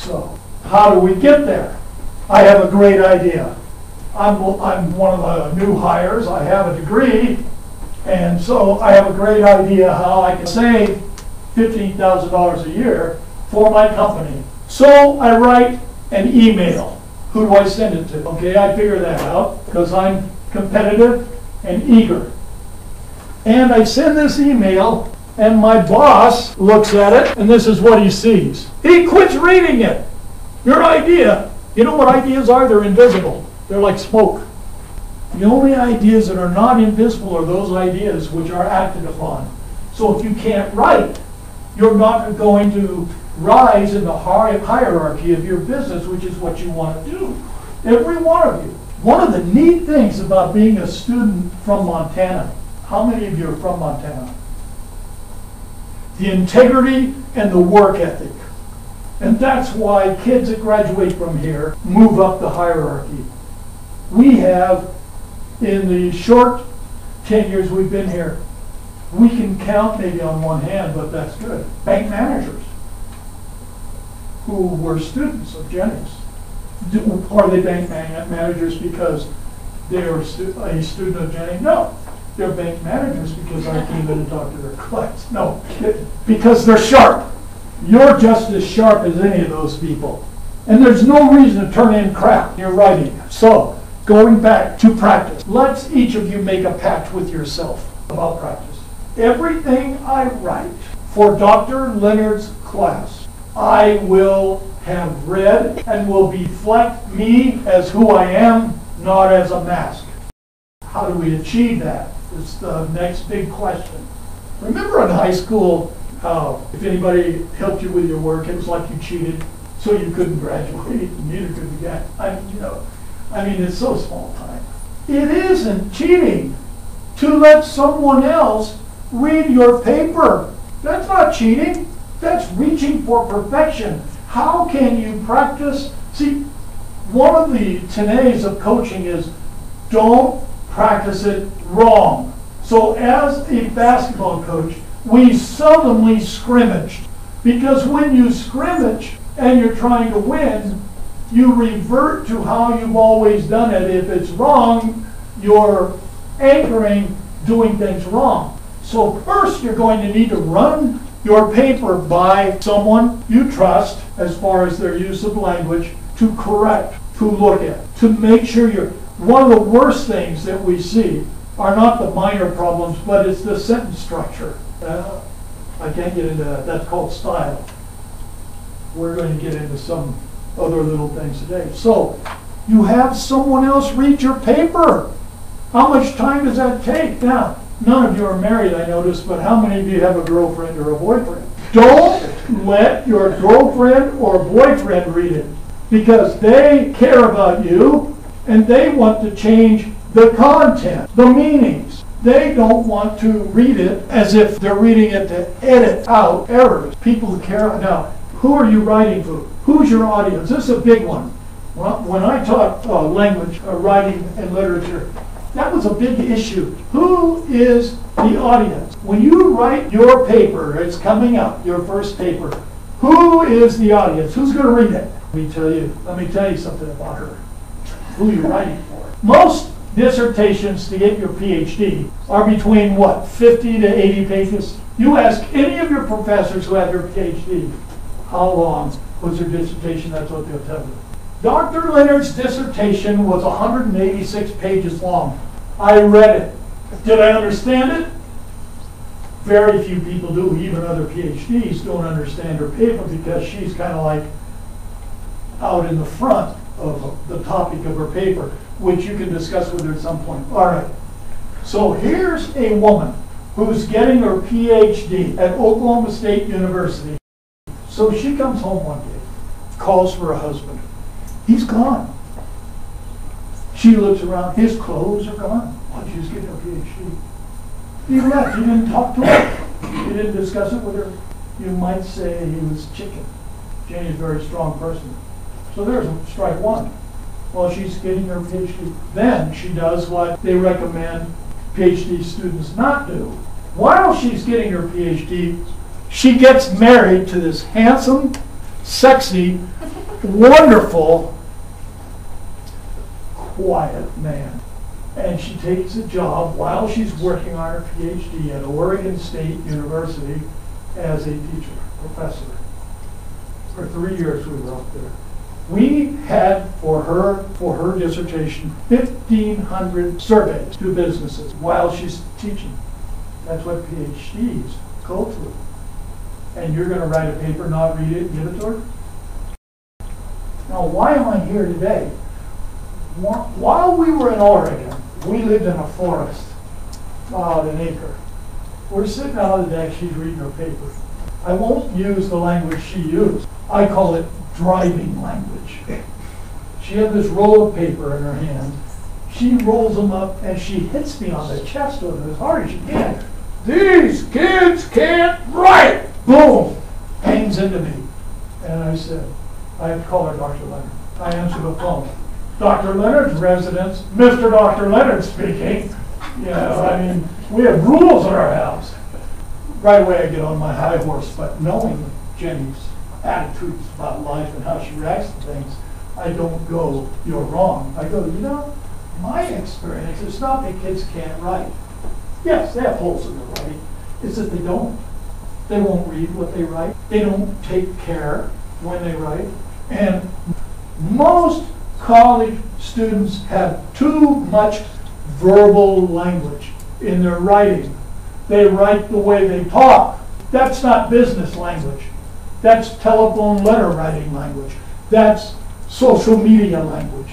So, how do we get there? I have a great idea. I'm one of the new hires. I have a degree, and so I have a great idea how I can save $15,000 a year for my company. So I write an email. Who do I send it to? Okay, I figure that out because I'm competitive and eager. And I send this email, and my boss looks at it, and this is what he sees. He quits reading it. Your idea. You know what ideas are? They're invisible. They're like smoke. The only ideas that are not invisible are those ideas which are acted upon. So if you can't write, you're not going to rise in the hierarchy of your business, which is what you want to do. Every one of you. One of the neat things about being a student from Montana, how many of you are from Montana? The integrity and the work ethic. And that's why kids that graduate from here move up the hierarchy. We have, in the short 10 years we've been here, we can count maybe on one hand, but that's good. Bank managers who were students of Jennings. Are they bank managers because they're a student of Jennings? No. They're bank managers because I came in and talked to their clients. No, because they're sharp. You're just as sharp as any of those people. And there's no reason to turn in crap you're writing. So, going back to practice. Let's each of you make a pact with yourself about practice. Everything I write for Dr. Leonard's class, I will have read and will reflect me as who I am, not as a mask. How do we achieve that? It's the next big question. Remember in high school, if anybody helped you with your work, it was like you cheated, so you couldn't graduate, and neither could the guy. I mean, it's so small time. It isn't cheating to let someone else read your paper. That's not cheating. That's reaching for perfection. How can you practice? See, one of the tenets of coaching is don't practice it wrong. So as a basketball coach, we seldomly scrimmage, because when you scrimmage and you're trying to win, you revert to how you've always done it. If it's wrong, you're anchoring doing things wrong. So first you're going to need to run your paper by someone you trust as far as their use of language to correct, to look at, to make sure you're... One of the worst things that we see are not the minor problems, but it's the sentence structure. I can't get into that. That's called style. We're going to get into some other little things today. So, you have someone else read your paper. How much time does that take? Now, none of you are married, I noticed, but how many of you have a girlfriend or a boyfriend? Don't let your girlfriend or boyfriend read it, because they care about you and they want to change the content, the meanings. They don't want to read it as if they're reading it to edit out errors. People care. Now, who are you writing for? Who's your audience? This is a big one. Well, when I taught language, writing, and literature, that was a big issue. Who is the audience? When you write your paper, it's coming up, your first paper, who is the audience? Who's going to read it? Let me tell you something about her. Who you're writing for. Most dissertations to get your PhD are between, what, 50 to 80 pages? You ask any of your professors who have your PhD, how long was their dissertation? That's what they'll tell you. Dr. Leonard's dissertation was 186 pages long. I read it. Did I understand it? Very few people do. Even other PhDs don't understand her paper because she's kind of like out in the front of the topic of her paper, which you can discuss with her at some point. All right. So here's a woman who's getting her PhD at Oklahoma State University. So she comes home one day, calls for a husband. He's gone. She looks around. His clothes are gone. Oh, she's getting her PhD. He left. He didn't talk to her. He didn't discuss it with her. You might say he was chicken. Janie's a very strong person. So there's strike one. Well, she's getting her PhD. Then she does what they recommend PhD students not do. While she's getting her PhD, she gets married to this handsome, sexy wonderful, quiet man. And she takes a job while she's working on her PhD at Oregon State University as a teacher, professor. For 3 years we were up there. We had for her dissertation 1,500 surveys to businesses while she's teaching. That's what PhDs go through. And you're going to write a paper, not read it, and give it to her? Now, why am I here today? While we were in Oregon, we lived in a forest, about an acre. We're sitting out on the deck, she's reading her paper. I won't use the language she used. I call it driving language. She had this roll of paper in her hand. She rolls them up and she hits me on the chest with it as hard as she can. These kids can't write! Boom! Hangs into me. And I said, I have to call her Dr. Leonard. I answer the phone. Dr. Leonard's residence, Mr. Dr. Leonard speaking. I mean, we have rules in our house. Right away I get on my high horse, but knowing Jenny's attitudes about life and how she reacts to things, I don't go, you're wrong. I go, my experience, it's not that kids can't write. Yes, they have holes in their writing. It's that they don't. They won't read what they write. They don't take care when they write. And most college students have too much verbal language in their writing. They write the way they talk. That's not business language. That's telephone letter writing language. That's social media language.